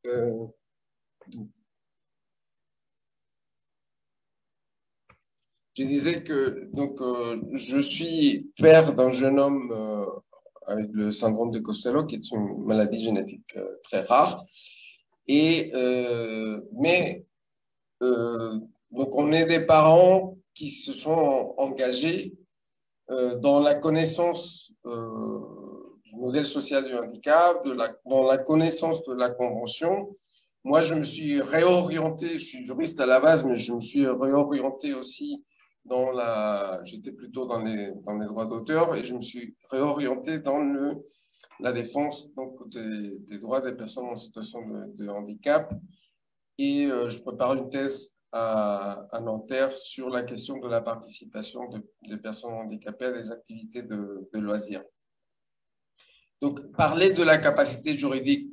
Euh, je disais que je suis père d'un jeune homme avec le syndrome de Costello, qui est une maladie génétique très rare. Et mais donc on est des parents qui se sont engagés dans la connaissance du modèle social du handicap, dans la connaissance de la convention. Moi, je me suis réorienté, je suis juriste à la base, mais je me suis réorienté aussi j'étais plutôt dans les droits d'auteur et je me suis réorienté dans la défense donc, des droits des personnes en situation de handicap. Et je prépare une thèse à Nanterre sur la question de la participation des personnes handicapées à des activités de loisirs. Donc, parler de la capacité juridique,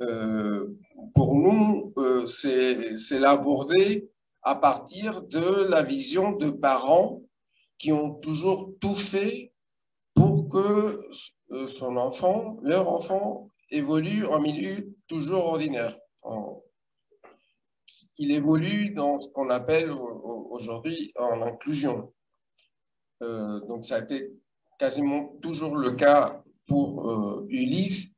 euh, pour nous, c'est l'aborder à partir de la vision de parents qui ont toujours tout fait pour que leur enfant, évolue en milieu toujours ordinaire, qu'il évolue dans ce qu'on appelle aujourd'hui en inclusion. Donc, ça a été quasiment toujours le cas pour Ulysse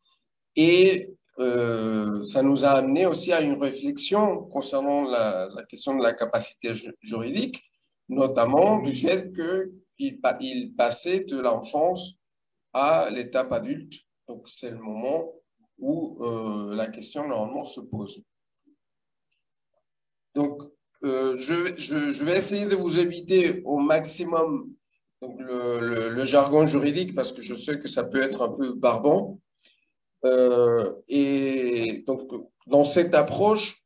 et ça nous a amené aussi à une réflexion concernant la question de la capacité juridique, notamment du fait qu'il passait de l'enfance à l'étape adulte. Donc, c'est le moment où la question normalement se pose. Donc, je vais essayer de vous éviter au maximum donc le jargon juridique parce que je sais que ça peut être un peu barbant. Et donc, dans cette approche,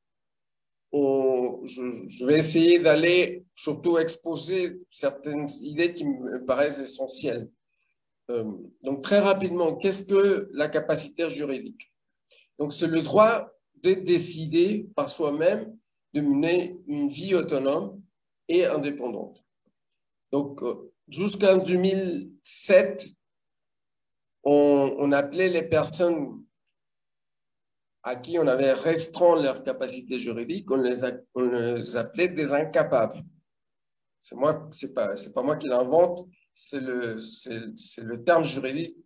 je vais essayer d'aller surtout exposer certaines idées qui me paraissent essentielles. Donc, très rapidement, qu'est-ce que la capacité juridique? Donc, c'est le droit de décider par soi-même de mener une vie autonome et indépendante. Donc, jusqu'en 2007, on appelait les personnes à qui on avait restreint leur capacité juridique, on les appelait des incapables. C'est pas moi qui l'invente, c'est le terme juridique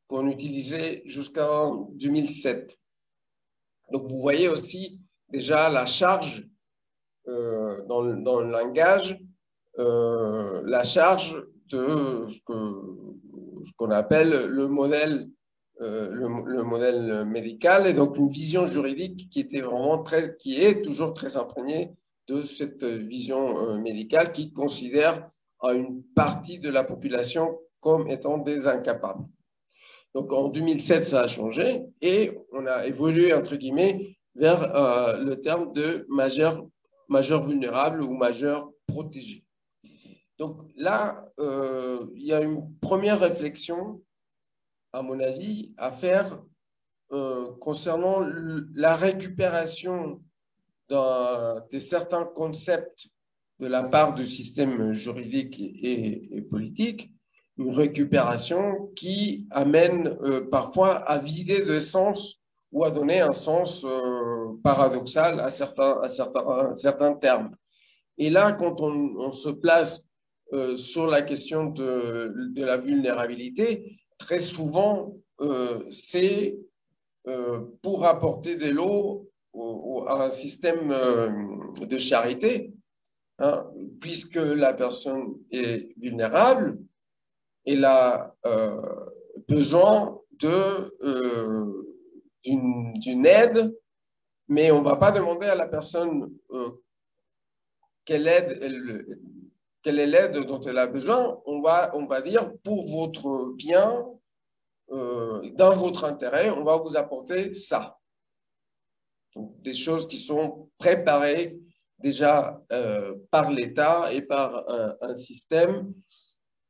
qu'on utilisait jusqu'en 2007. Donc, vous voyez aussi déjà la charge dans le langage, la charge de ce qu'on appelle le modèle médical et donc une vision juridique qui est toujours très imprégnée de cette vision médicale qui considère une partie de la population comme étant des incapables. Donc en 2007, ça a changé et on a évolué, entre guillemets, vers le terme de majeur vulnérable ou majeur protégé. Donc là, il y a une première réflexion, à mon avis, à faire concernant la récupération de certains concepts de la part du système juridique et politique, une récupération qui amène parfois à vider de sens ou à donner un sens paradoxal à certains termes. Et là, quand on se place sur la question de la vulnérabilité, très souvent, c'est pour apporter de l'eau à un système de charité, hein, puisque la personne est vulnérable, elle a besoin d'une aide, mais on ne va pas demander à la personne quelle aide quelle est l'aide dont elle a besoin. On va dire pour votre bien, dans votre intérêt, on va vous apporter ça. Donc, des choses qui sont préparées déjà par l'État et par un système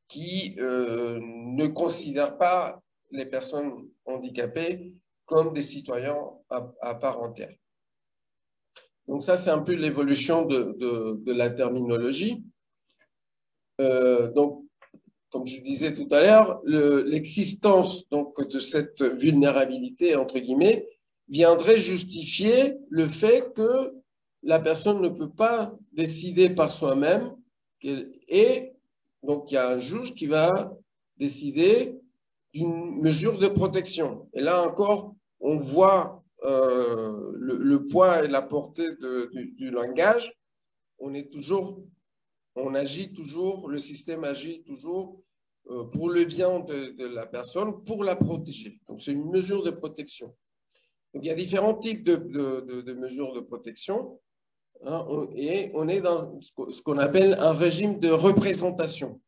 qui ne considère pas les personnes handicapées comme des citoyens à part entière. Donc ça, c'est un peu l'évolution de la terminologie. Donc, comme je disais tout à l'heure, l'existence donc de cette vulnérabilité entre guillemets viendrait justifier le fait que la personne ne peut pas décider par soi-même. Et donc, il y a un juge qui va décider d'une mesure de protection. Et là encore, on voit le poids et la portée du langage. On agit toujours, le système agit toujours pour le bien de la personne, pour la protéger. Donc, c'est une mesure de protection. Donc, il y a différents types de mesures de protection, hein, et on est dans ce qu'on appelle un régime de représentation.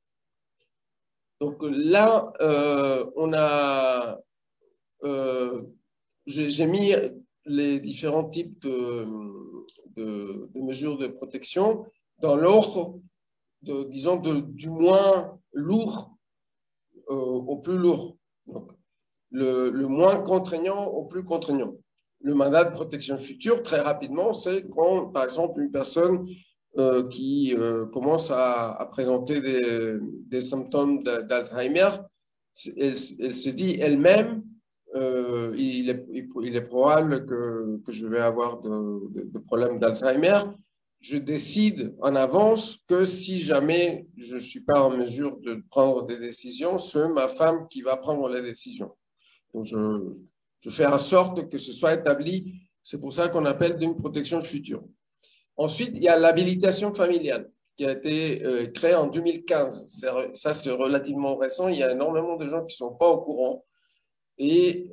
Donc là, j'ai mis les différents types de mesures de protection dans l'ordre, disons, du moins lourd au plus lourd. Donc, le moins contraignant au plus contraignant. Le mandat de protection future, très rapidement, c'est quand, par exemple, une personne qui commence à présenter des symptômes d'Alzheimer, elle se dit elle-même, il est probable que je vais avoir de problèmes d'Alzheimer. Je décide en avance que si jamais je ne suis pas en mesure de prendre des décisions, c'est ma femme qui va prendre les décisions. Donc, je fais en sorte que ce soit établi. C'est pour ça qu'on appelle d'une protection future. Ensuite, il y a l'habilitation familiale qui a été créée en 2015. Ça, c'est relativement récent. Il y a énormément de gens qui ne sont pas au courant et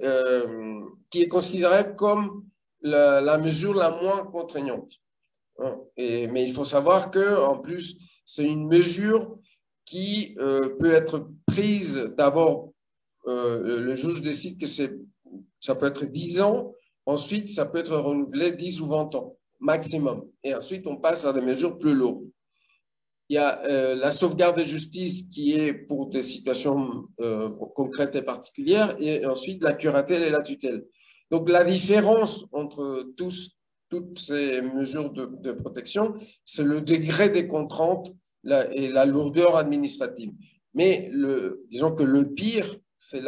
qui est considérée comme la mesure la moins contraignante. Mais il faut savoir qu'en plus, c'est une mesure qui peut être prise d'abord. Le juge décide que ça peut être 10 ans. Ensuite, ça peut être renouvelé 10 ou 20 ans maximum. Et ensuite, on passe à des mesures plus lourdes. Il y a la sauvegarde de justice qui est pour des situations concrètes et particulières, et ensuite la curatelle et la tutelle. Donc la différence entre toutes ces mesures de protection, c'est le degré des contraintes et la lourdeur administrative. Mais disons que le pire, c'est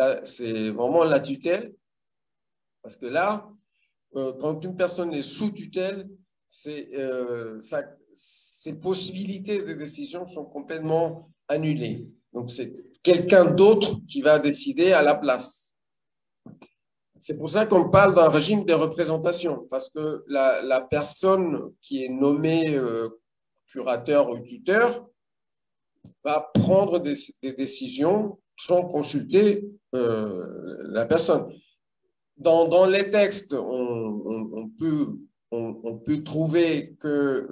vraiment la tutelle, parce que là, quand une personne est sous tutelle, ses possibilités de décision sont complètement annulées. Donc, c'est quelqu'un d'autre qui va décider à la place. C'est pour ça qu'on parle d'un régime de représentation, parce que la personne qui est nommée curateur ou tuteur va prendre des décisions sans consulter la personne. Dans les textes, on peut trouver que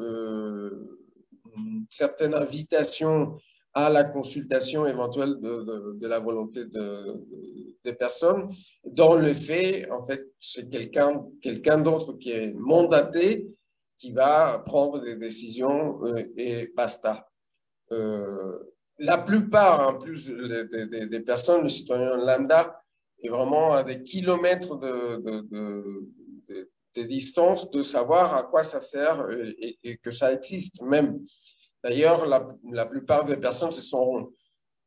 une certaine invitation à la consultation éventuelle de la volonté des personnes. Dans le fait, en fait, c'est quelqu'un d'autre qui est mandaté qui va prendre des décisions et basta. La plupart, en plus des personnes, le citoyen lambda, est vraiment à des kilomètres de distance de savoir à quoi ça sert et que ça existe même. D'ailleurs, la plupart des personnes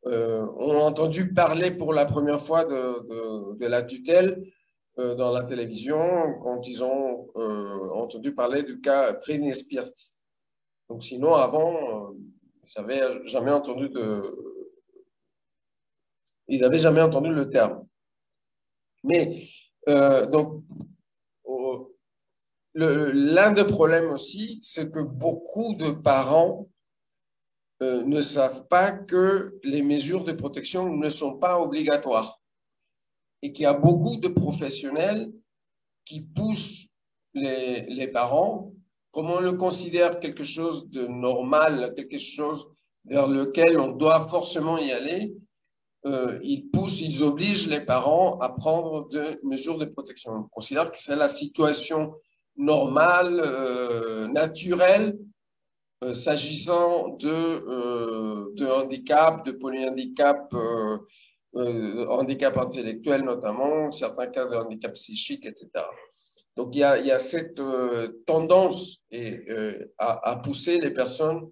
ont entendu parler pour la première fois de la tutelle dans la télévision quand ils ont entendu parler du cas Britney Spears. Donc sinon, avant, ils n'avaient jamais entendu le terme. Mais donc, l'un des problèmes aussi, c'est que beaucoup de parents ne savent pas que les mesures de protection ne sont pas obligatoires et qu'il y a beaucoup de professionnels qui poussent les parents, comme on le considère quelque chose de normal, quelque chose vers lequel on doit forcément y aller, ils obligent les parents à prendre des mesures de protection. On considère que c'est la situation normale, naturelle, s'agissant de handicap, de polyhandicap, handicap intellectuel notamment, certains cas de handicap psychique, etc. Donc il y a cette tendance à pousser les personnes,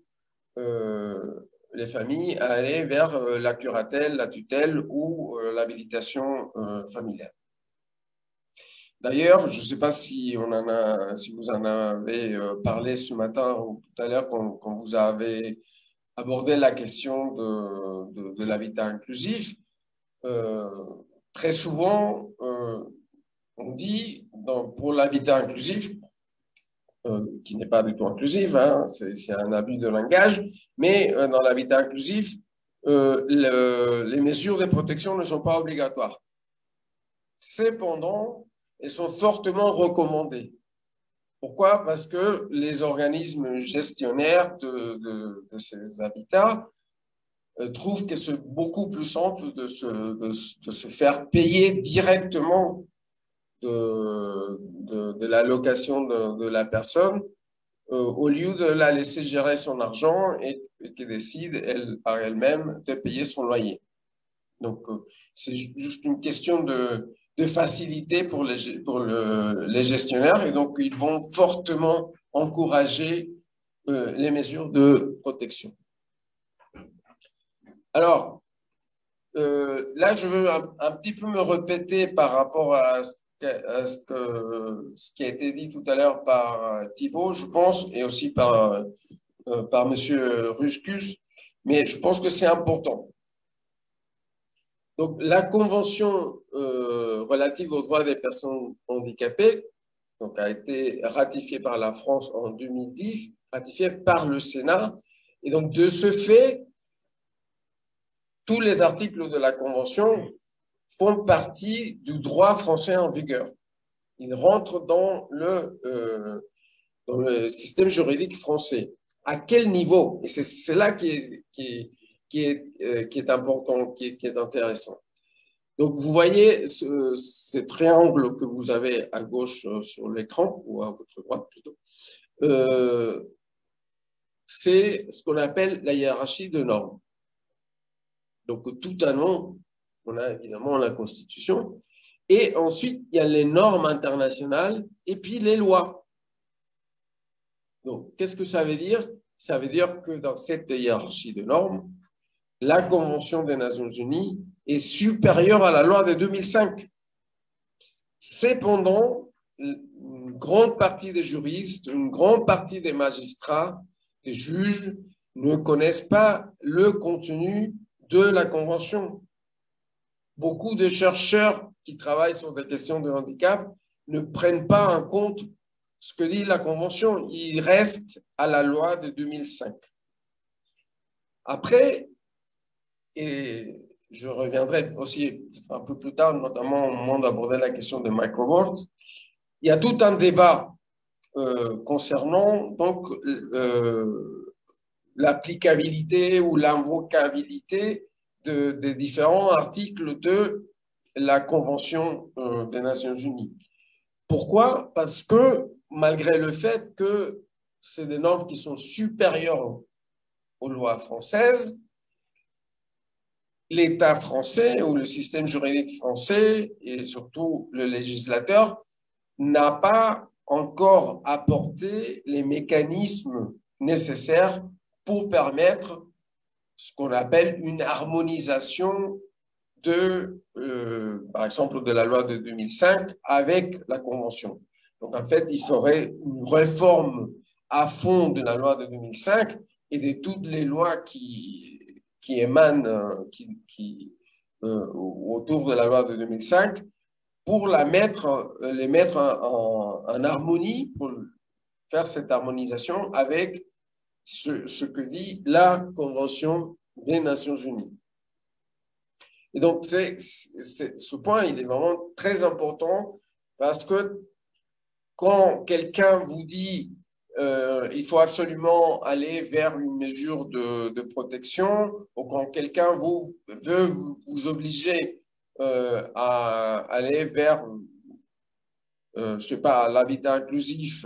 les familles, à aller vers la curatelle, la tutelle ou l'habilitation familiale. D'ailleurs, je ne sais pas si si vous en avez parlé ce matin ou tout à l'heure quand vous avez abordé la question de l'habitat inclusif. Euh, Très souvent, on dit pour l'habitat inclusif, qui n'est pas du tout inclusif, hein, c'est un abus de langage, mais dans l'habitat inclusif, les mesures de protection ne sont pas obligatoires. Cependant, elles sont fortement recommandées. Pourquoi? Parce que les organismes gestionnaires de ces habitats trouvent que c'est beaucoup plus simple de se faire payer directement de l'allocation de la personne au lieu de la laisser gérer son argent et qu'elle décide elle, par elle-même de payer son loyer. Donc, c'est juste une question de facilité pour les gestionnaires et donc ils vont fortement encourager les mesures de protection. Alors, là, je veux un petit peu me répéter par rapport à ce qui a été dit tout à l'heure par Thibault, je pense, et aussi par Monsieur Ruscus, mais je pense que c'est important. Donc, la Convention relative aux droits des personnes handicapées donc, a été ratifiée par la France en 2010, ratifiée par le Sénat. Et donc, de ce fait, tous les articles de la Convention font partie du droit français en vigueur. Ils rentrent dans le système juridique français. À quel niveau? Et c'est là qui est important, qui est intéressant. Donc, vous voyez ce triangle que vous avez à gauche sur l'écran, ou à votre droite plutôt, euh, c'est ce qu'on appelle la hiérarchie de normes. Donc, tout un nom, on a évidemment la Constitution, et ensuite, il y a les normes internationales et puis les lois. Donc, qu'est-ce que ça veut dire? Ça veut dire que dans cette hiérarchie de normes, la Convention des Nations Unies est supérieure à la loi de 2005. Cependant, une grande partie des juristes, une grande partie des magistrats, des juges ne connaissent pas le contenu de la Convention. Beaucoup de chercheurs qui travaillent sur des questions de handicap ne prennent pas en compte ce que dit la Convention. Ils restent à la loi de 2005. Après, et je reviendrai aussi un peu plus tard, notamment au moment d'aborder la question de microboard, il y a tout un débat concernant donc l'applicabilité ou l'invocabilité des différents articles de la Convention des Nations Unies. Pourquoi? Parce que malgré le fait que c'est des normes qui sont supérieures aux lois françaises, l'État français ou le système juridique français et surtout le législateur n'a pas encore apporté les mécanismes nécessaires pour permettre ce qu'on appelle une harmonisation par exemple, de la loi de 2005 avec la Convention. Donc, en fait, il faudrait une réforme à fond de la loi de 2005 et de toutes les lois qui émanent autour de la loi de 2005 pour les mettre en harmonie, pour faire cette harmonisation avec ce que dit la Convention des Nations Unies. Et donc, ce point, il est vraiment très important parce que quand quelqu'un vous dit il faut absolument aller vers une mesure de protection, ou quand quelqu'un veut vous obliger à aller vers, je sais pas, l'habitat inclusif,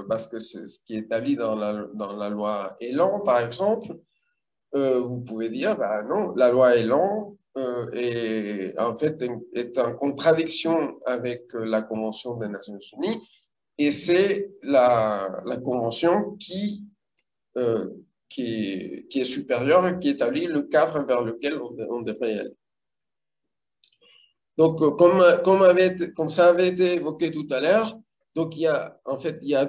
parce que c'est ce qui est établi dans la loi Elan, par exemple, vous pouvez dire, bah non, la loi Elan est en fait est en contradiction avec la Convention des Nations Unies et c'est la Convention euh, qui est supérieure et qui établit le cadre vers lequel on devrait y aller. Donc, comme ça avait été évoqué tout à l'heure, donc il y a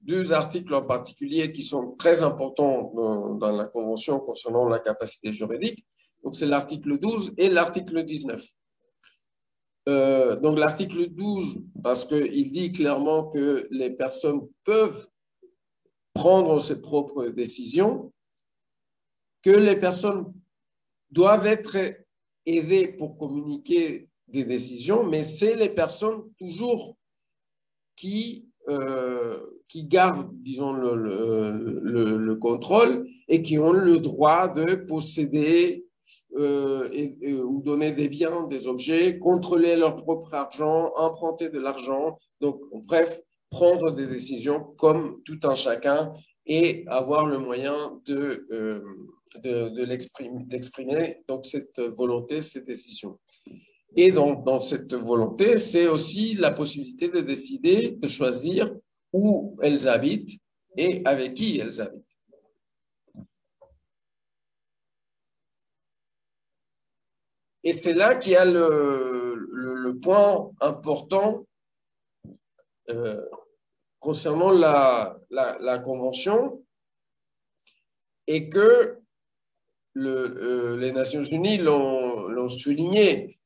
deux articles en particulier qui sont très importants dans la Convention concernant la capacité juridique. Donc, c'est l'article 12 et l'article 19. Donc, l'article 12, parce qu'il dit clairement que les personnes peuvent prendre ses propres décisions, que les personnes doivent être aidées pour communiquer des décisions, mais c'est les personnes toujours qui gardent, disons, le contrôle et qui ont le droit de posséder ou donner des biens, des objets, contrôler leur propre argent, emprunter de l'argent. Donc, bref, prendre des décisions comme tout un chacun et avoir le moyen d'exprimer donc cette volonté, ces décisions. Et donc, dans cette volonté, c'est aussi la possibilité de décider, de choisir où elles habitent et avec qui elles habitent. Et c'est là qu'il y a le point important euh, concernant la Convention et que les Nations Unies l'ont souligné.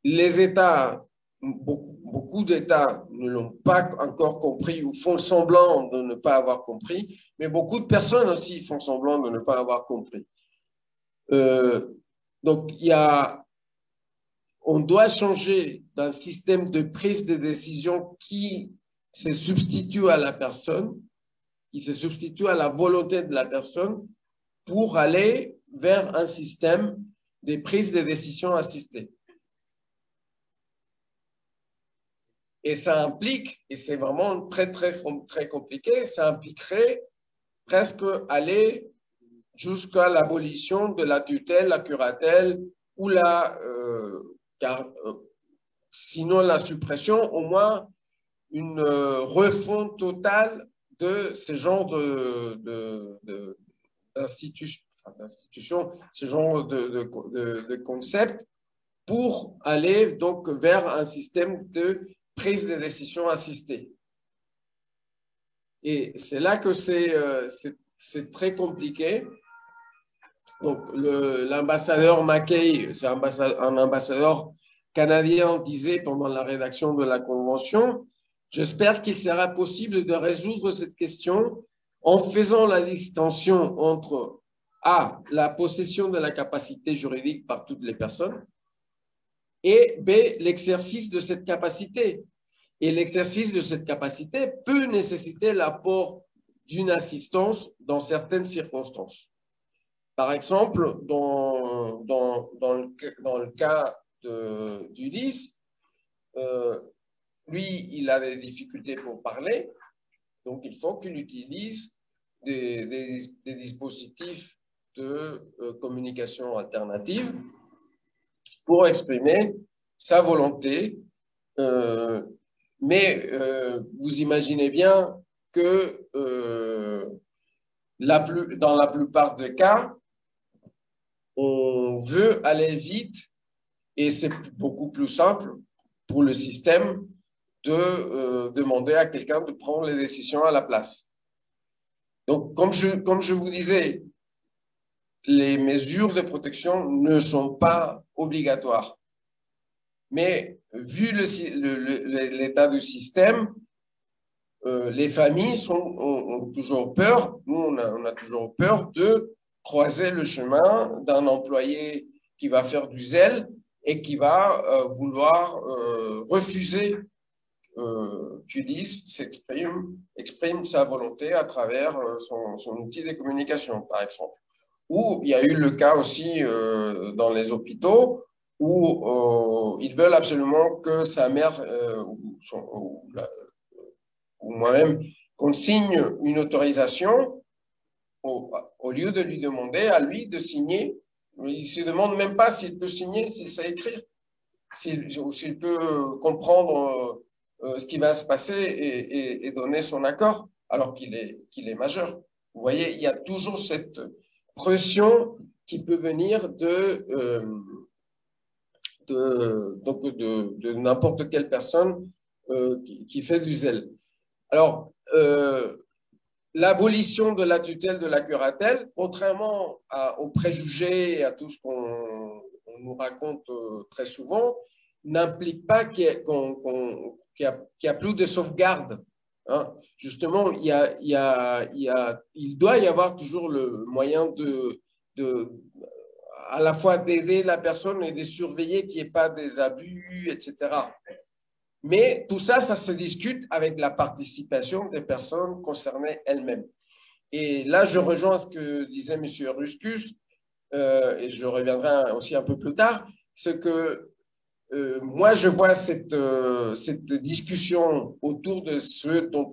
Les États, beaucoup d'États ne l'ont pas encore compris ou font semblant de ne pas avoir compris, mais beaucoup de personnes aussi font semblant de ne pas avoir compris. Euh, donc, on doit changer d'un système de prise de décision qui se substitue à la personne, qui se substitue à la volonté de la personne, pour aller vers un système de prise de décision assistée. Et ça implique, et c'est vraiment très compliqué, ça impliquerait presque aller jusqu'à l'abolition de la tutelle, la curatelle, ou sinon la suppression, au moins une refonte totale de ce genre d'institutions, ce genre de concept pour aller donc vers un système de prise de décision assistée. Et c'est là que c'est très compliqué. Donc, l'ambassadeur Mackay, c'est un ambassadeur canadien, disait pendant la rédaction de la Convention, j'espère qu'il sera possible de résoudre cette question en faisant la distinction entre A, la possession de la capacité juridique par toutes les personnes, et B, l'exercice de cette capacité. Et l'exercice de cette capacité peut nécessiter l'apport d'une assistance dans certaines circonstances. Par exemple, dans le cas d'Ulysse, lui, il a des difficultés pour parler, donc il faut qu'il utilise des dispositifs de communication alternative pour exprimer sa volonté. Mais vous imaginez bien que dans la plupart des cas, on veut aller vite et c'est beaucoup plus simple pour le système de demander à quelqu'un de prendre les décisions à la place. Donc, comme je vous disais, les mesures de protection ne sont pas obligatoires. Mais vu l'état du système, les familles ont toujours peur, nous on a toujours peur de croiser le chemin d'un employé qui va faire du zèle et qui va vouloir refuser qu'Ulysse exprime sa volonté à travers son outil de communication, par exemple. Ou il y a eu le cas aussi dans les hôpitaux où ils veulent absolument que sa mère ou moi-même qu'on signe une autorisation au lieu de lui demander à lui de signer. Il ne se demande même pas s'il peut signer, s'il sait écrire, s'il peut comprendre ce qui va se passer et donner son accord alors qu'il est majeur. Vous voyez, il y a toujours cette pression qui peut venir de n'importe quelle personne qui fait du zèle. Alors, l'abolition de la tutelle, de la curatelle, contrairement aux préjugés et à tout ce qu'on nous raconte très souvent, n'implique pas qu'il y a plus de sauvegarde. Hein. Justement, il doit y avoir toujours le moyen à la fois d'aider la personne et de surveiller qu'il n'y ait pas des abus, etc. Mais tout ça, ça se discute avec la participation des personnes concernées elles-mêmes. Et là, je rejoins ce que disait M. Ruscus, et je reviendrai aussi un peu plus tard, c'est que moi, je vois cette discussion autour de ce dont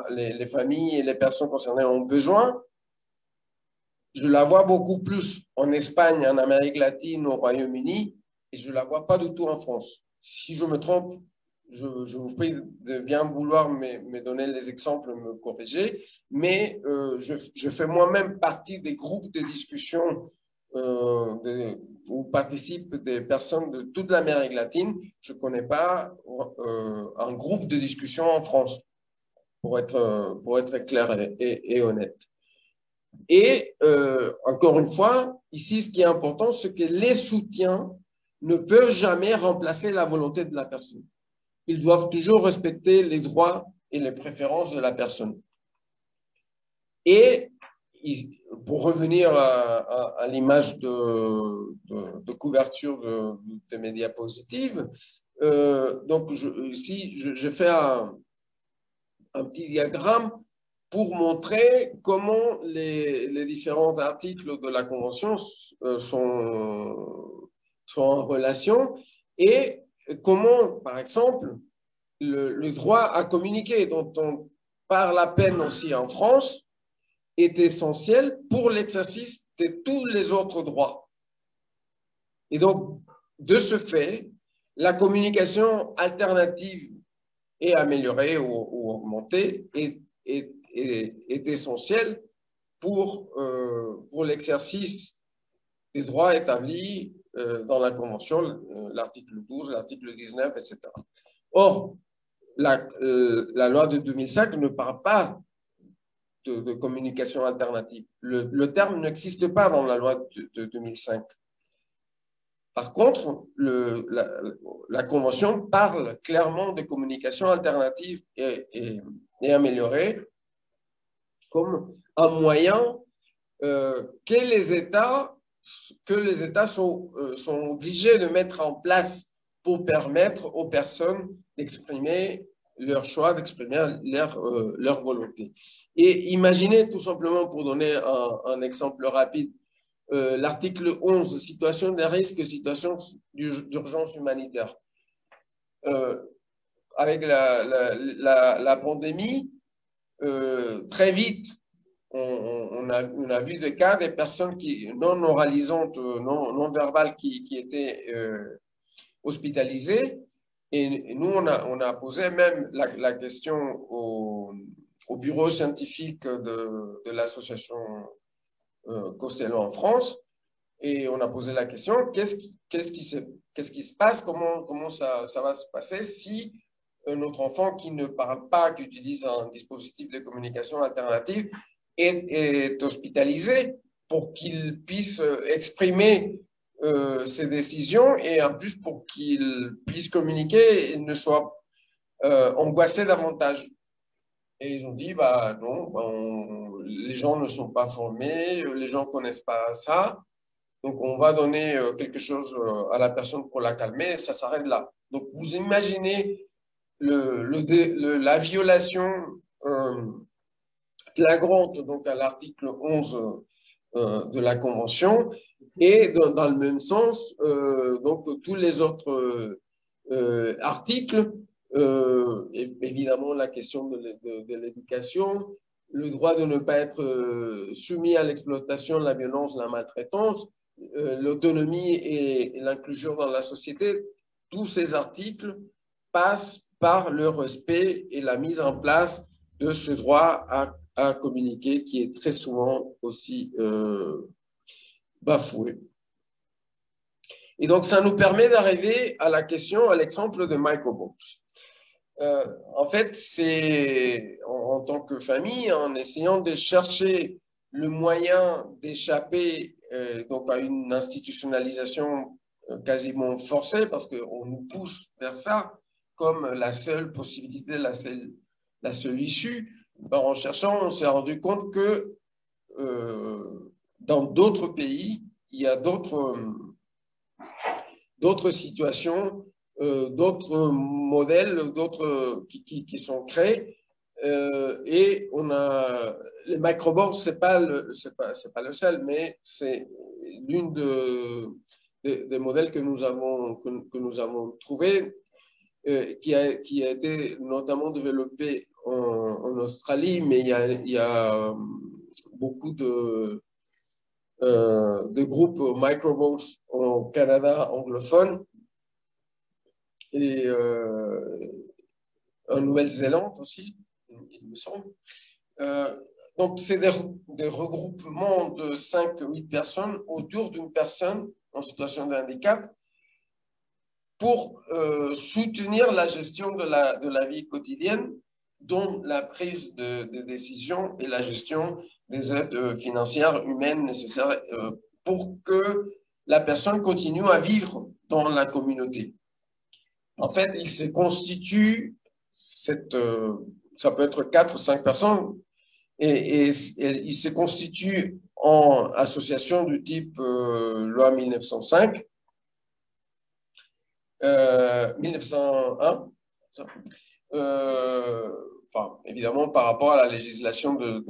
les familles et les personnes concernées ont besoin. Je la vois beaucoup plus en Espagne, en Amérique latine, au Royaume-Uni, et je la vois pas du tout en France. Si je me trompe, je vous prie de bien vouloir me donner les exemples, me corriger, mais je fais moi-même partie des groupes de discussion où participent des personnes de toute l'Amérique latine. Je ne connais pas un groupe de discussion en France, pour être clair et honnête. Et encore une fois, ici, ce qui est important, c'est que les soutiens ne peuvent jamais remplacer la volonté de la personne. Ils doivent toujours respecter les droits et les préférences de la personne. Et pour revenir à l'image de couverture de mes diapositives, donc ici, je fais un petit diagramme pour montrer comment les différents articles de la Convention sont en relation et comment, par exemple, le droit à communiquer, dont on parle à peine aussi en France, est essentiel pour l'exercice de tous les autres droits. Et donc, de ce fait, la communication alternative est améliorée ou augmentée est essentielle pour l'exercice des droits établis dans la Convention, l'article 12, l'article 19, etc. Or, la loi de 2005 ne parle pas de communication alternative. Le terme n'existe pas dans la loi de 2005. Par contre, la Convention parle clairement de communication alternative et améliorée comme un moyen que les États sont obligés de mettre en place pour permettre aux personnes d'exprimer leur choix, d'exprimer leur volonté. Et imaginez tout simplement, pour donner un exemple rapide, l'article 11, situation de risque, situation d'urgence humanitaire. Avec la pandémie, très vite, on a vu des cas des personnes non oralisantes, non verbales qui étaient hospitalisées. Et nous, on a posé même la question au bureau scientifique de l'association Costello en France. Et on a posé la question, qu'est-ce qui se passe, comment ça va se passer si notre enfant qui ne parle pas, qui utilise un dispositif de communication alternative, est hospitalisé pour qu'il puisse exprimer ses décisions et en plus pour qu'il puisse communiquer et ne soit angoissé davantage. Et ils ont dit, bah non, les gens ne sont pas formés, les gens ne connaissent pas ça, donc on va donner quelque chose à la personne pour la calmer et ça s'arrête là. Donc vous imaginez la violation flagrante donc à l'article 11 de la Convention et dans le même sens donc tous les autres articles, évidemment la question de l'éducation, le droit de ne pas être soumis à l'exploitation, la violence, la maltraitance, l'autonomie et l'inclusion dans la société, tous ces articles passent par le respect et la mise en place de ce droit à communiquer qui est très souvent aussi bafoué. Et donc, ça nous permet d'arriver à la question, à l'exemple de microbox. En fait, c'est en tant que famille, en essayant de chercher le moyen d'échapper donc à une institutionnalisation quasiment forcée, parce qu'on nous pousse vers ça comme la seule possibilité, la seule issue. Ben, en cherchant, on s'est rendu compte que dans d'autres pays, il y a d'autres situations, d'autres modèles, d'autres qui sont créés. Et on a les microboards, c'est pas le seul, mais c'est l'une des modèles que nous avons trouvé, qui a été notamment développé en Australie, mais il y a beaucoup de groupes microboards au Canada anglophone et en Nouvelle-Zélande aussi, il me semble. Donc, c'est des regroupements de 5-8 personnes autour d'une personne en situation de handicap pour soutenir la gestion de la vie quotidienne, dont la prise de décision et la gestion des aides financières humaines nécessaires pour que la personne continue à vivre dans la communauté. En fait, il se constitue, ça peut être 4 ou 5 personnes, et il se constitue en association du type loi 1905, 1901, enfin, évidemment par rapport à la législation de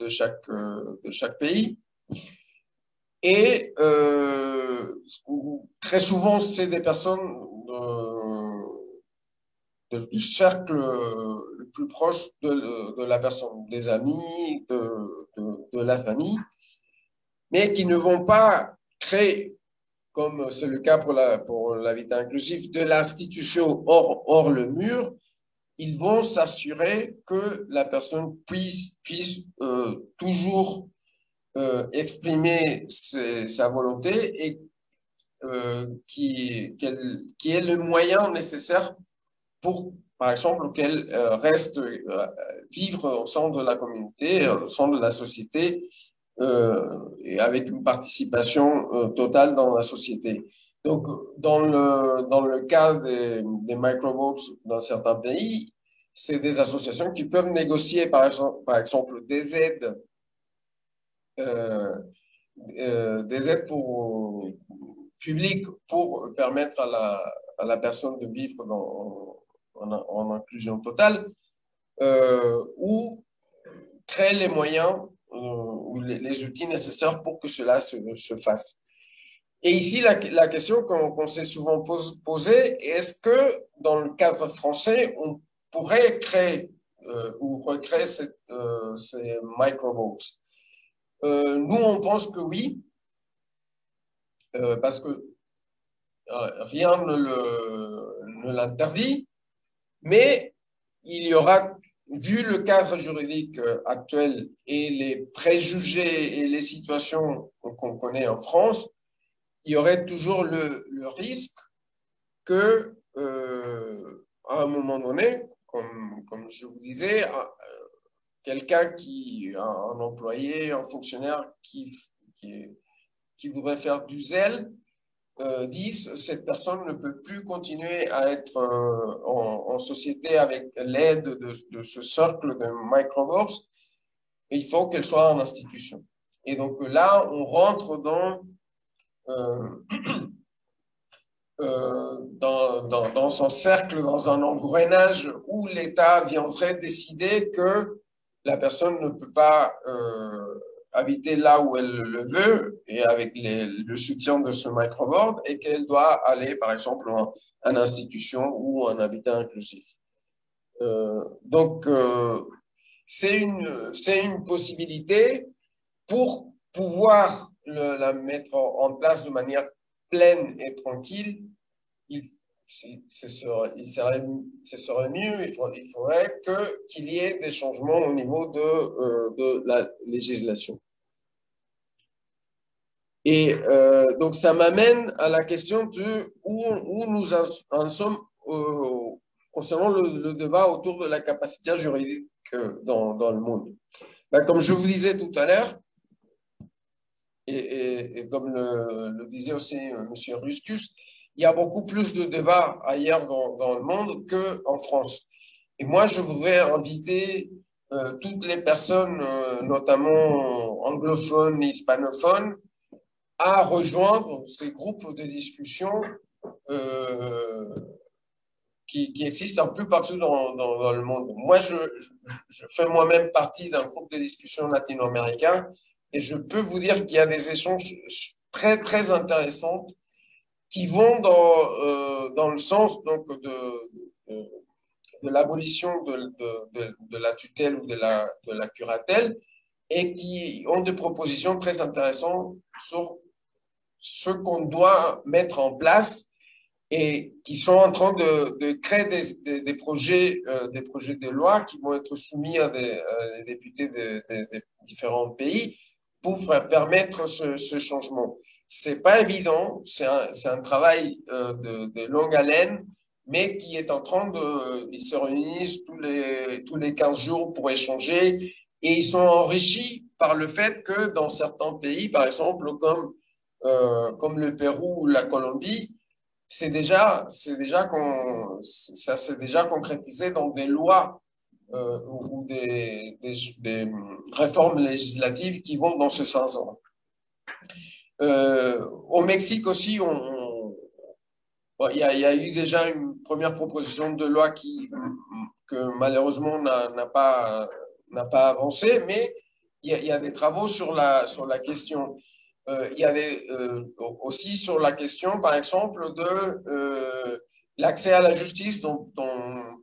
chaque pays. Et très souvent, c'est des personnes du cercle le plus proche de la personne, des amis, de la famille, mais qui ne vont pas créer, comme c'est le cas pour l'habitat inclusif, de l'institution hors le mur. Ils vont s'assurer que la personne puisse toujours exprimer sa volonté et qui ait le moyen nécessaire pour, par exemple, qu'elle reste vivre au sein de la communauté, au sein de la société, et avec une participation totale dans la société. Donc, dans le cas des microvotes dans certains pays, c'est des associations qui peuvent négocier, par exemple des aides publiques pour permettre à la personne de vivre en inclusion totale, ou créer les moyens ou les outils nécessaires pour que cela se fasse. Et ici, la question qu'on s'est souvent posée, est-ce que dans le cadre français, on pourrait créer ou recréer ces microvotes? Nous, on pense que oui, parce que rien ne l'interdit, mais il y aura, vu le cadre juridique actuel et les préjugés et les situations qu'on connaît en France, il y aurait toujours le risque que, à un moment donné, comme je vous disais, quelqu'un un employé, un fonctionnaire qui voudrait faire du zèle, disent cette personne ne peut plus continuer à être en société avec l'aide de ce cercle de microboards, il faut qu'elle soit en institution. Et donc là, on rentre dans son cercle, dans un engrenage où l'État viendrait décider que la personne ne peut pas habiter là où elle le veut et avec le soutien de ce microboard et qu'elle doit aller, par exemple, en institution ou en habitat inclusif. Donc, c'est une possibilité pour pouvoir la mettre en place de manière pleine et tranquille. Ce serait mieux, il faudrait qu'il y ait des changements au niveau de la législation. Et donc, ça m'amène à la question de où nous en sommes concernant le débat autour de la capacité juridique dans le monde. Ben, comme je vous disais tout à l'heure, et comme le disait aussi M. Ruskus, il y a beaucoup plus de débats ailleurs dans le monde qu'en France. Et moi, je voudrais inviter toutes les personnes, notamment anglophones et hispanophones, à rejoindre ces groupes de discussion euh, qui existent un peu partout dans le monde. Moi, je fais moi-même partie d'un groupe de discussion latino-américain et je peux vous dire qu'il y a des échanges très, très intéressants qui vont dans le sens donc, de l'abolition de la tutelle ou de la curatelle et qui ont des propositions très intéressantes sur ce qu'on doit mettre en place et qui sont en train de créer des projets de loi qui vont être soumis à des députés de différents pays pour permettre ce changement. C'est pas évident, c'est un travail de longue haleine, mais qui est en train ils se réunissent tous les 15 jours pour échanger et ils sont enrichis par le fait que dans certains pays, par exemple, comme le Pérou ou la Colombie, ça s'est déjà concrétisé dans des lois ou des réformes législatives qui vont dans ce sens. Au Mexique aussi, il y a eu déjà une première proposition de loi que malheureusement n'a pas avancé, mais il y a des travaux sur la question. Il y avait aussi sur la question, par exemple, de l'accès à la justice dont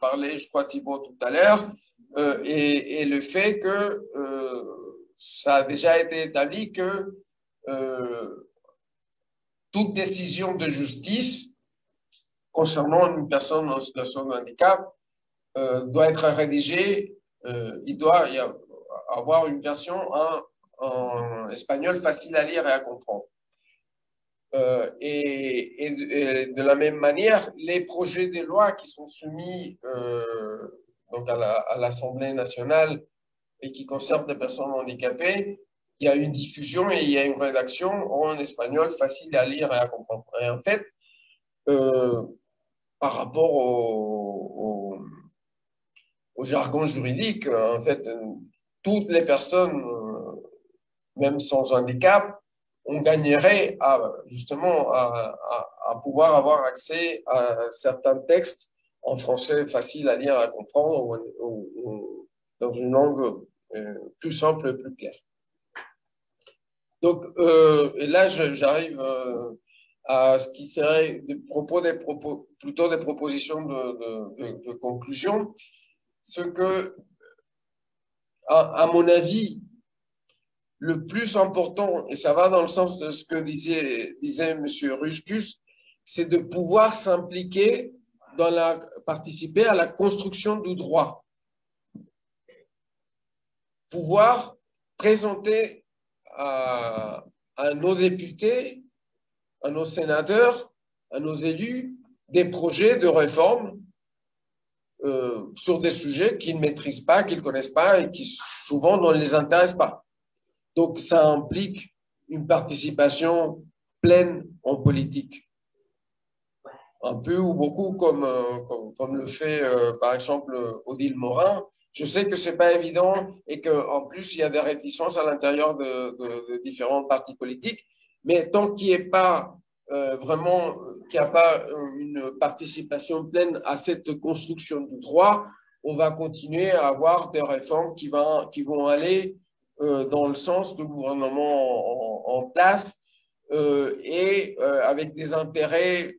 parlait, je crois, Thibault tout à l'heure, et le fait que ça a déjà été établi que toute décision de justice concernant une personne en situation de handicap doit être rédigée, il doit y avoir une version en espagnol facile à lire et à comprendre. Et de la même manière, les projets de loi qui sont soumis donc à l'Assemblée nationale et qui concernent des personnes handicapées, il y a une diffusion et il y a une rédaction en espagnol facile à lire et à comprendre. Et en fait, par rapport au jargon juridique, en fait, toutes les personnes, même sans handicap, on gagnerait justement à pouvoir avoir accès à certains textes en français facile à lire, à comprendre, ou dans une langue plus simple et plus claire. Donc, et là, j'arrive à ce qui serait plutôt des propositions de conclusion. Ce que, à mon avis, le plus important, et ça va dans le sens de ce que disait M. Ruskus, c'est de pouvoir s'impliquer participer à la construction du droit. Pouvoir présenter à nos députés, à nos sénateurs, à nos élus, des projets de réforme sur des sujets qu'ils ne maîtrisent pas, qu'ils ne connaissent pas et qui souvent ne les intéressent pas. Donc, ça implique une participation pleine en politique. Un peu ou beaucoup comme le fait, par exemple, Odile Morin. Je sais que c'est pas évident et qu'en plus, il y a des réticences à l'intérieur de différents partis politiques. Mais tant qu'il n'y ait pas vraiment, qu'il n'y a pas une participation pleine à cette construction du droit, on va continuer à avoir des réformes qui vont aller dans le sens du gouvernement en place et avec des intérêts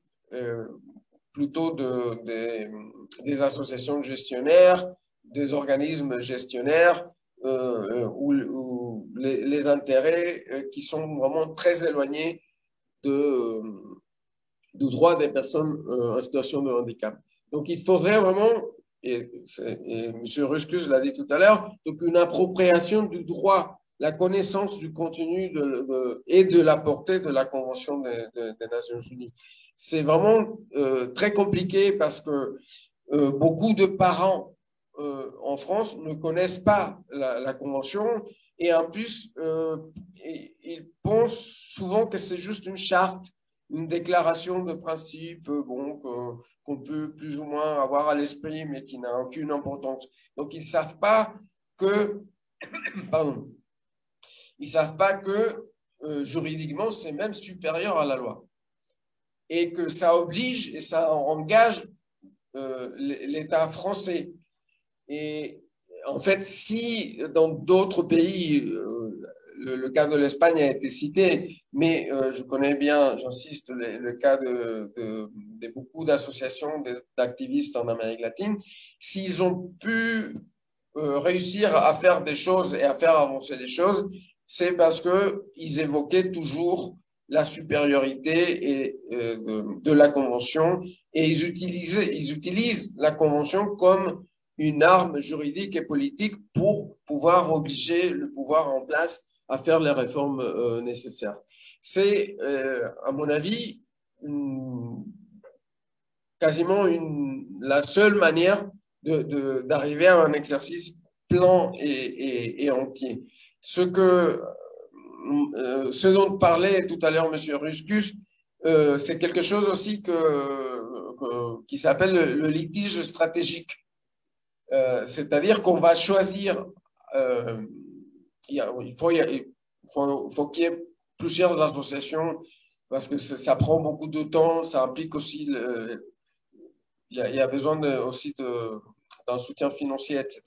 plutôt des associations de gestionnaires, des organismes gestionnaires où les intérêts qui sont vraiment très éloignés du droit des personnes en situation de handicap. Donc il faudrait vraiment, et M. Ruskus l'a dit tout à l'heure, donc une appropriation du droit la connaissance du contenu et de la portée de la Convention des Nations Unies. C'est vraiment très compliqué parce que beaucoup de parents en France ne connaissent pas la Convention et en plus, ils pensent souvent que c'est juste une charte, une déclaration de principe, bon, qu'on peut plus ou moins avoir à l'esprit, mais qui n'a aucune importance. Donc, ils ne savent pas que, pardon, ils savent pas que juridiquement, c'est même supérieur à la loi et que ça oblige et ça engage l'État français. Et en fait, si dans d'autres pays, le cas de l'Espagne a été cité, mais je connais bien, j'insiste, le cas de beaucoup d'associations d'activistes en Amérique latine, s'ils ont pu réussir à faire des choses et à faire avancer les choses, c'est parce qu'ils évoquaient toujours la supériorité de la Convention et ils utilisent la Convention comme une arme juridique et politique pour pouvoir obliger le pouvoir en place à faire les réformes nécessaires. C'est, à mon avis, quasiment la seule manière d'arriver à un exercice plein et entier. Ce dont parlait tout à l'heure M. Ruscus, c'est quelque chose aussi qui s'appelle le litige stratégique. C'est-à-dire qu'on va choisir, il faut qu'il y ait plusieurs associations parce que ça prend beaucoup de temps, ça implique aussi, il y a besoin aussi d'un soutien financier, etc.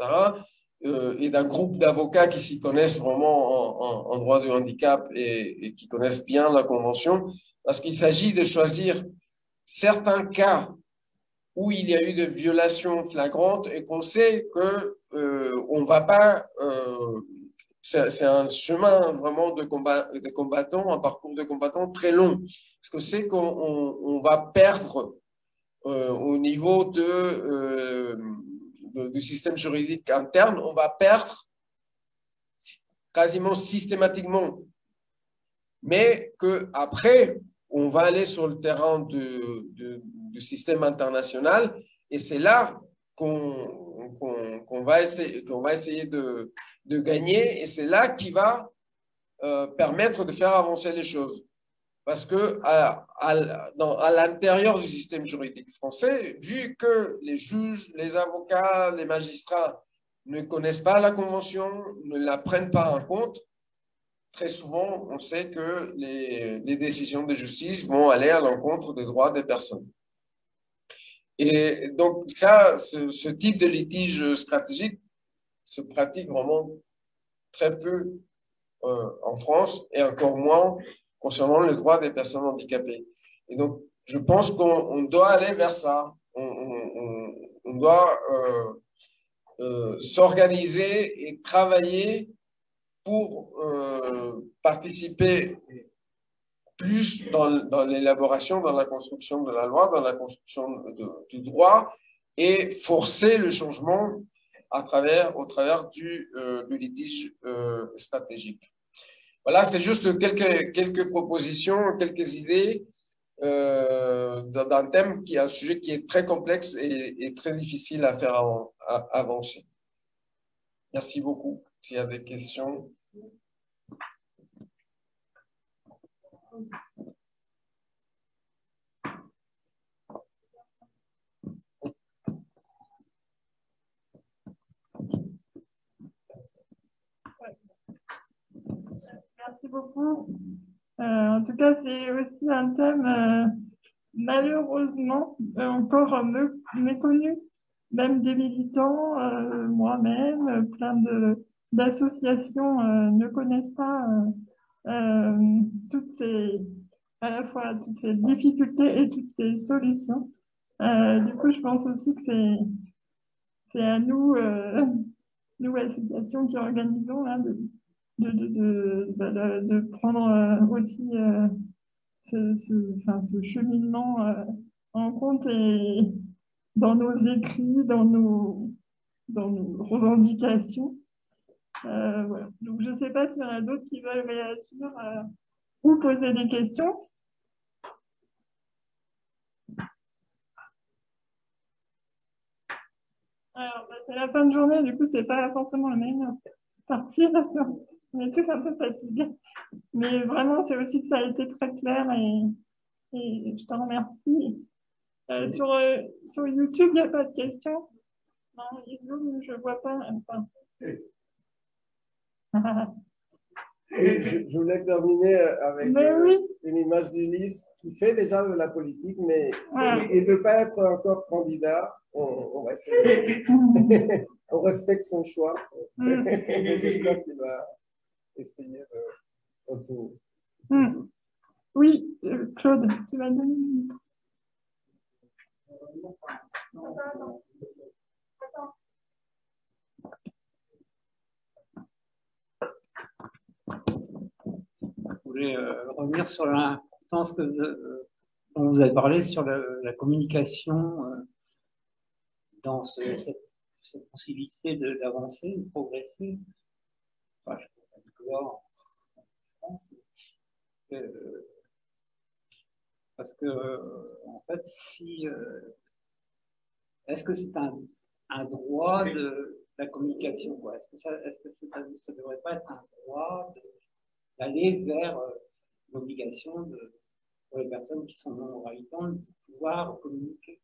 Et d'un groupe d'avocats qui s'y connaissent vraiment en droit du handicap et qui connaissent bien la Convention, parce qu'il s'agit de choisir certains cas où il y a eu des violations flagrantes et qu'on sait que on va pas c'est un chemin vraiment de combattant, un parcours de combattant très long, parce que c'est qu'on va perdre au niveau du système juridique interne, on va perdre quasiment systématiquement, mais que après on va aller sur le terrain du système international et c'est là qu'on va essayer de gagner et c'est là qui va permettre de faire avancer les choses. Parce que à l'intérieur du système juridique français, vu que les juges, les avocats, les magistrats ne connaissent pas la Convention, ne la prennent pas en compte, très souvent, on sait que les décisions de justice vont aller à l'encontre des droits des personnes. Et donc, ce type de litige stratégique se pratique vraiment très peu en France et encore moins concernant les droits des personnes handicapées. Et donc, je pense qu'on doit aller vers ça. On doit s'organiser et travailler pour participer plus dans l'élaboration, dans la construction de la loi, dans la construction du droit et forcer le changement au travers du litige stratégique. Voilà, c'est juste quelques propositions, quelques idées d'un thème qui est un sujet qui est très complexe et très difficile à faire avancer. Merci beaucoup. S'il y a des questions. Merci beaucoup. En tout cas, c'est aussi un thème malheureusement encore méconnu, même des militants, moi-même, plein d'associations ne connaissent pas à la fois toutes ces difficultés et toutes ces solutions. Du coup, je pense aussi que c'est à nous, nous associations qui organisons, là, de prendre aussi ce cheminement en compte et dans nos écrits, dans nos revendications. Voilà. Donc, je ne sais pas s'il y en a d'autres qui veulent réagir ou poser des questions. Alors, bah, c'est la fin de journée, du coup, c'est pas forcément la meilleure partie. On est tous un peu fatigués. Mais vraiment, c'est aussi que ça a été très clair et je te remercie. Sur YouTube, il n'y a pas de questions. Non, les Zoom, je ne vois pas. Enfin. Je voulais terminer avec Oui. une image d'Ulysse qui fait déjà de la politique, mais Ah. il ne veut pas être encore candidat. On respecte son choix. J'espère qu'il va essayer de continuer. Oui, Claude, tu vas donner. Je voulais revenir sur l'importance dont vous avez parlé sur la communication dans cette possibilité d'avancer, de progresser. Enfin, je pense à Nicolas en France. Parce que, en fait, est-ce que c'est un droit de la communication, quoi? Est-ce que ça ne devrait pas être un droit d'aller vers l'obligation pour les personnes qui sont non-voyantes de pouvoir communiquer?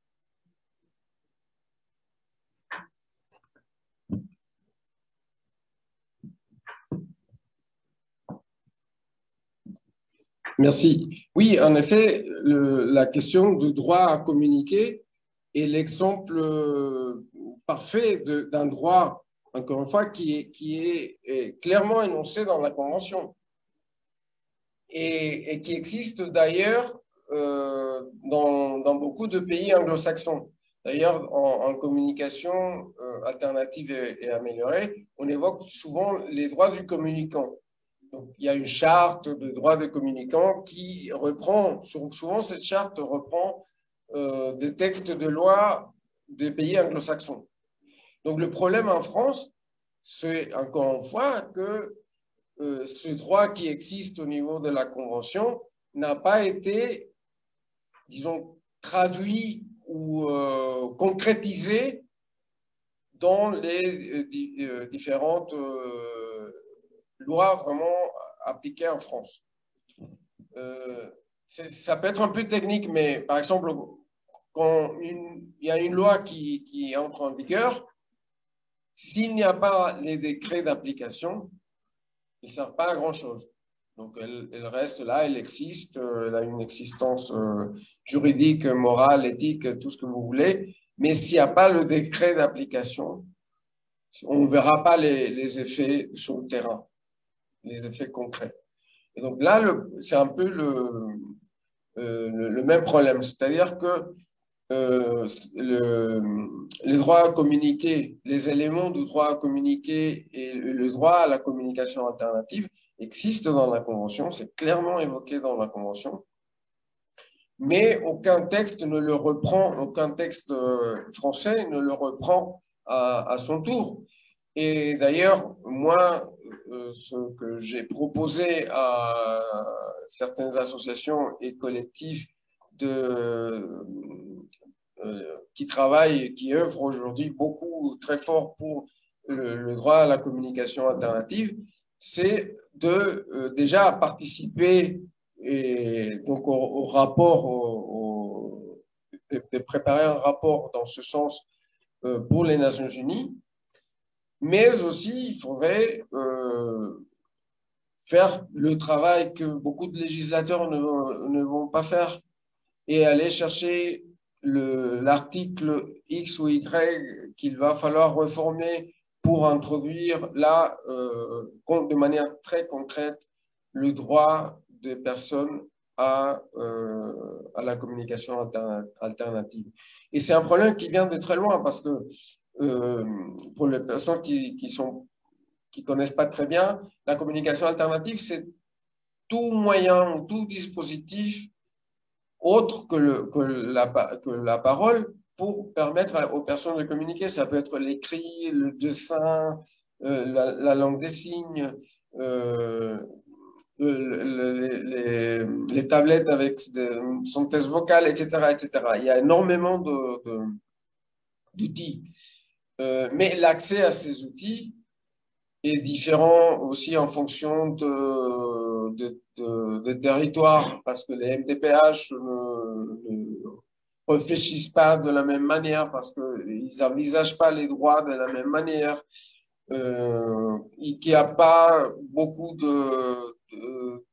Merci. Oui, en effet, la question du droit à communiquer est l'exemple parfait d'un droit, encore une fois, qui est clairement énoncé dans la Convention et qui existe d'ailleurs dans beaucoup de pays anglo-saxons. D'ailleurs, en communication alternative et améliorée, on évoque souvent les droits du communicant. Donc, il y a une charte de droits des communicants qui reprend, souvent cette charte reprend des textes de loi des pays anglo-saxons. Donc, le problème en France, c'est encore une fois que ce droit qui existe au niveau de la Convention n'a pas été, disons, traduit ou concrétisé dans les différentes lois vraiment appliquées en France. Ça peut être un peu technique, mais par exemple, quand il y a une loi qui entre en vigueur, s'il n'y a pas les décrets d'application, ils ne servent pas à grand-chose. Donc, elle reste là, elle existe, elle a une existence juridique, morale, éthique, tout ce que vous voulez. Mais s'il n'y a pas le décret d'application, on ne verra pas les effets sur le terrain, les effets concrets. Et donc là, c'est un peu le même problème. C'est-à-dire que les droits à communiquer, les éléments du droit à communiquer et le droit à la communication alternative existent dans la Convention, c'est clairement évoqué dans la Convention, mais aucun texte ne le reprend, aucun texte français ne le reprend à son tour. Et d'ailleurs, moi, ce que j'ai proposé à certaines associations et collectifs qui travaillent, qui œuvrent aujourd'hui beaucoup, très fort pour le droit à la communication alternative, c'est de déjà participer et donc au rapport, de préparer un rapport dans ce sens pour les Nations Unies, mais aussi il faudrait faire le travail que beaucoup de législateurs ne vont pas faire et aller chercher l'article X ou Y qu'il va falloir réformer pour introduire là, de manière très concrète, le droit des personnes à la communication alternative. Et c'est un problème qui vient de très loin parce que pour les personnes qui connaissent pas très bien, la communication alternative, c'est tout moyen ou tout dispositif autre que la parole pour permettre aux personnes de communiquer. Ça peut être l'écrit, le dessin, la langue des signes, les tablettes avec une synthèse vocale, etc., etc. Il y a énormément d'outils. Mais l'accès à ces outils est différent aussi en fonction de territoire, parce que les MDPH ne réfléchissent pas de la même manière, parce qu'ils n'envisagent pas les droits de la même manière, et qu'il n'y a pas beaucoup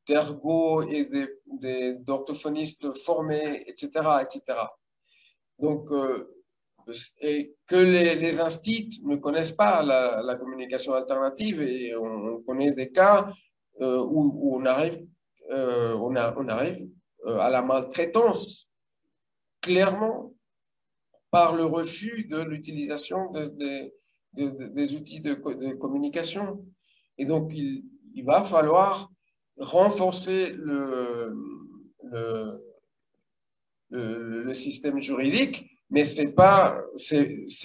d'ergo et d'orthophonistes formés, etc., etc. Donc, et que les instituts ne connaissent pas la communication alternative, et on connaît des cas où on arrive, on arrive à la maltraitance, clairement, par le refus de l'utilisation des outils de communication. Et donc, il va falloir renforcer le système juridique, mais ce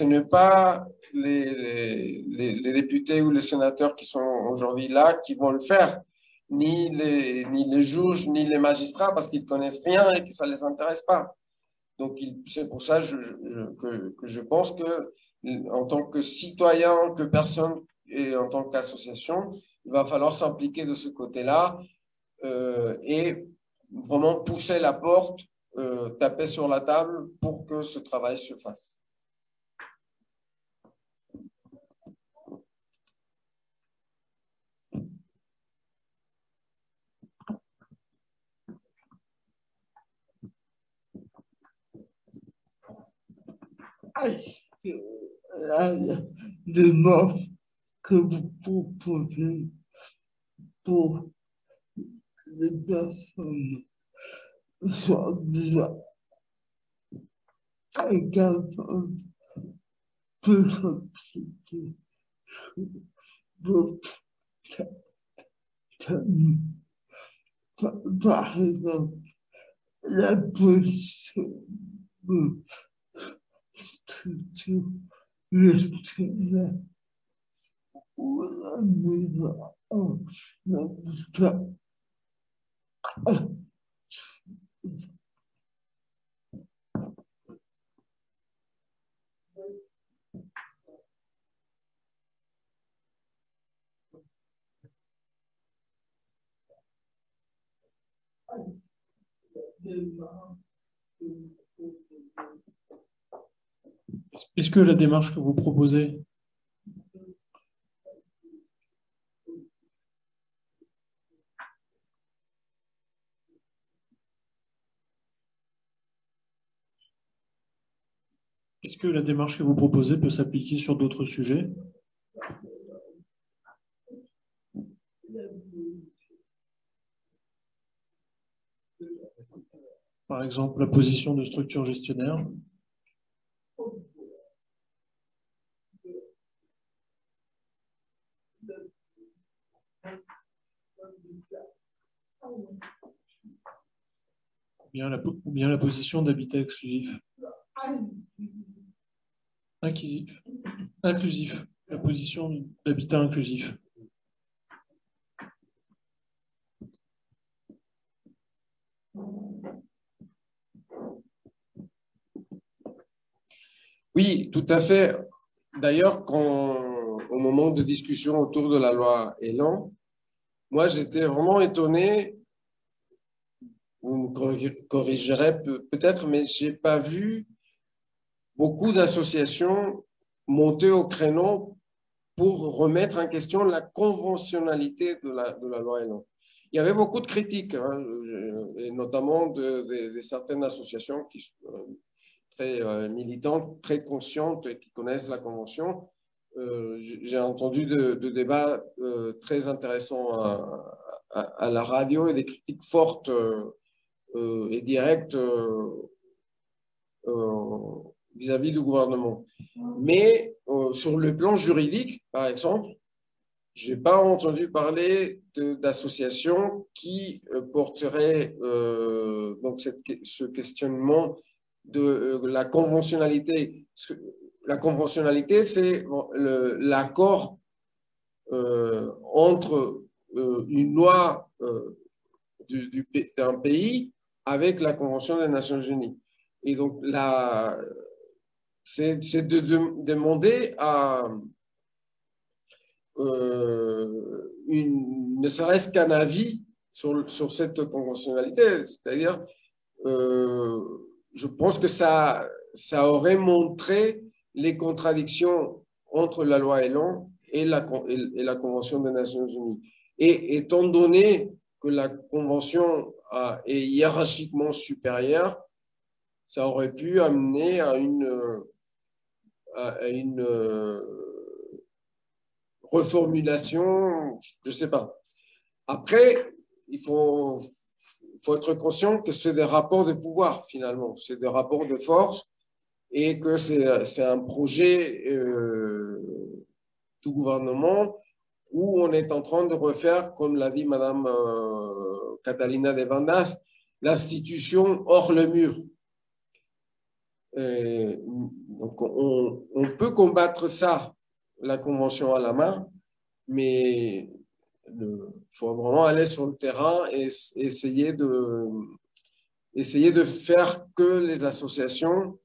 n'est pas les députés ou les sénateurs qui sont aujourd'hui là qui vont le faire, ni les juges, ni les magistrats, parce qu'ils ne connaissent rien et que ça ne les intéresse pas. Donc, c'est pour ça que je pense que, en tant que citoyen, que personne et en tant qu'association, il va falloir s'impliquer de ce côté-là et vraiment pousser la porte, taper sur la table pour que ce travail se fasse. La demande que vous proposez pour les personnes soit déjà également plus compliquée d'autres thèmes. Par exemple, la position de structure gestionnaire ou la mise en habitat. Est-ce que la démarche que vous proposez peut s'appliquer sur d'autres sujets? Par exemple, la position de structure gestionnaire. Ou bien la position d'habitat exclusif. Inclusif. La position d'habitat inclusif. Oui, tout à fait. D'ailleurs, au moment de discussion autour de la loi Elan, moi, j'étais vraiment étonné, vous me corrigerez peut-être, mais je n'ai pas vu beaucoup d'associations monter au créneau pour remettre en question la conventionnalité de la loi Elan. Il y avait beaucoup de critiques, hein, et notamment de certaines associations qui sont très militantes, très conscientes et qui connaissent la Convention. J'ai entendu de débats très intéressants à la radio et des critiques fortes et directes vis-à-vis du gouvernement. Mais sur le plan juridique, par exemple, je n'ai pas entendu parler d'associations qui porteraient donc ce questionnement de la conventionnalité. La conventionnalité, c'est l'accord entre une loi d'un pays avec la Convention des Nations Unies. Et donc, c'est de demander à ne serait-ce qu'un avis sur cette conventionnalité. C'est-à-dire, je pense que ça aurait montré les contradictions entre la loi Elan et la Convention des Nations Unies. Et étant donné que la Convention est hiérarchiquement supérieure, ça aurait pu amener à une reformulation, je ne sais pas. Après, il faut être conscient que c'est des rapports de pouvoir, finalement. C'est des rapports de force et que c'est un projet du gouvernement où on est en train de refaire, comme l'a dit Madame Catalina de Vandas, l'institution hors le mur. Donc on peut combattre ça, la convention à la main, mais il faut vraiment aller sur le terrain et essayer de faire que les associations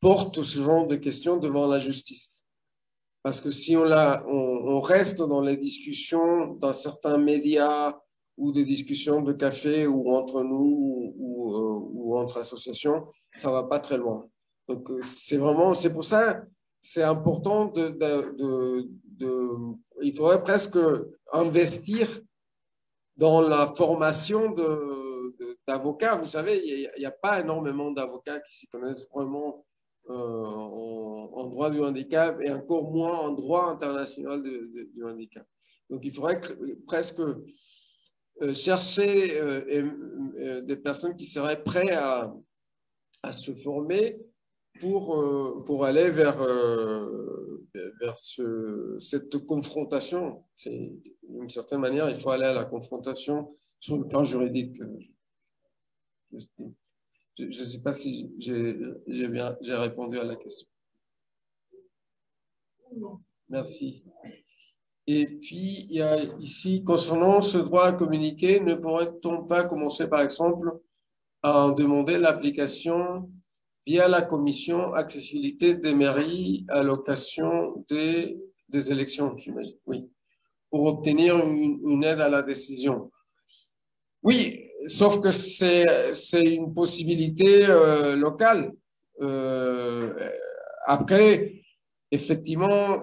portent ce genre de questions devant la justice. Parce que si on reste dans les discussions dans certains médias ou des discussions de café ou entre nous ou entre associations, ça va pas très loin. Donc c'est pour ça c'est important il faudrait presque investir dans la formation d'avocats. Vous savez, il n'y a pas énormément d'avocats qui s'y connaissent vraiment en droit du handicap et encore moins en droit international du handicap. Donc, il faudrait presque chercher des personnes qui seraient prêtes à se former pour aller vers cette confrontation. D'une certaine manière, il faut aller à la confrontation sur le plan juridique. Je ne sais pas si j'ai répondu à la question. Merci. Et puis, il y a ici, concernant ce droit à communiquer, ne pourrait-on pas commencer, par exemple, à en demander l'application via la commission accessibilité des mairies à l'occasion des élections, j'imagine, oui, pour obtenir une aide à la décision. Oui, sauf que c'est une possibilité locale. Après, effectivement,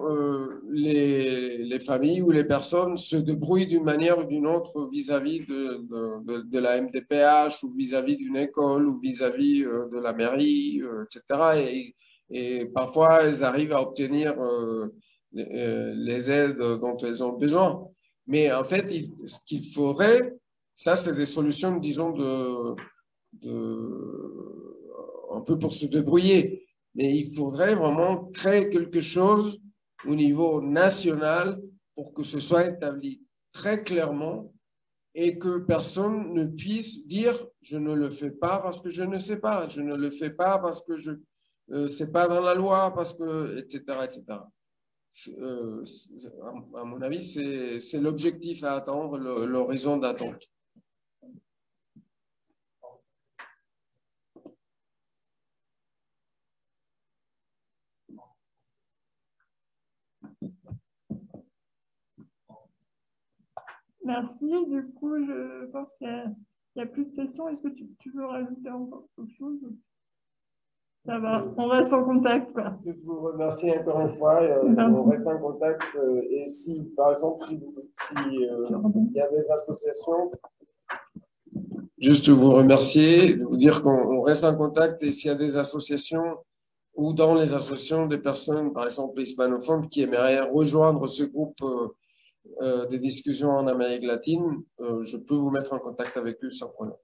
les familles ou les personnes se débrouillent d'une manière ou d'une autre vis-à-vis de la MDPH ou vis-à-vis d'une école ou vis-à-vis de la mairie, etc. Et parfois, elles arrivent à obtenir les aides dont elles ont besoin. Mais en fait, ce qu'il faudrait, ça, c'est des solutions, disons, un peu pour se débrouiller. Mais il faudrait vraiment créer quelque chose au niveau national pour que ce soit établi très clairement et que personne ne puisse dire je ne le fais pas parce que je ne sais pas, je ne le fais pas parce que c'est pas dans la loi, parce que etc. etc. À mon avis, c'est l'objectif à attendre, l'horizon d'attente. Merci. Du coup, je pense qu'il n'y a plus de questions. Est-ce que tu veux rajouter encore quelque chose? Ça va, on reste en contact, quoi. Je vous remercie encore une fois. On reste en contact. Et si, par exemple, si il y a des associations, juste vous remercier, vous dire qu'on reste en contact. Et s'il y a des associations ou dans les associations des personnes, par exemple hispanophones, qui aimeraient rejoindre ce groupe des discussions en Amérique latine, je peux vous mettre en contact avec eux sans problème.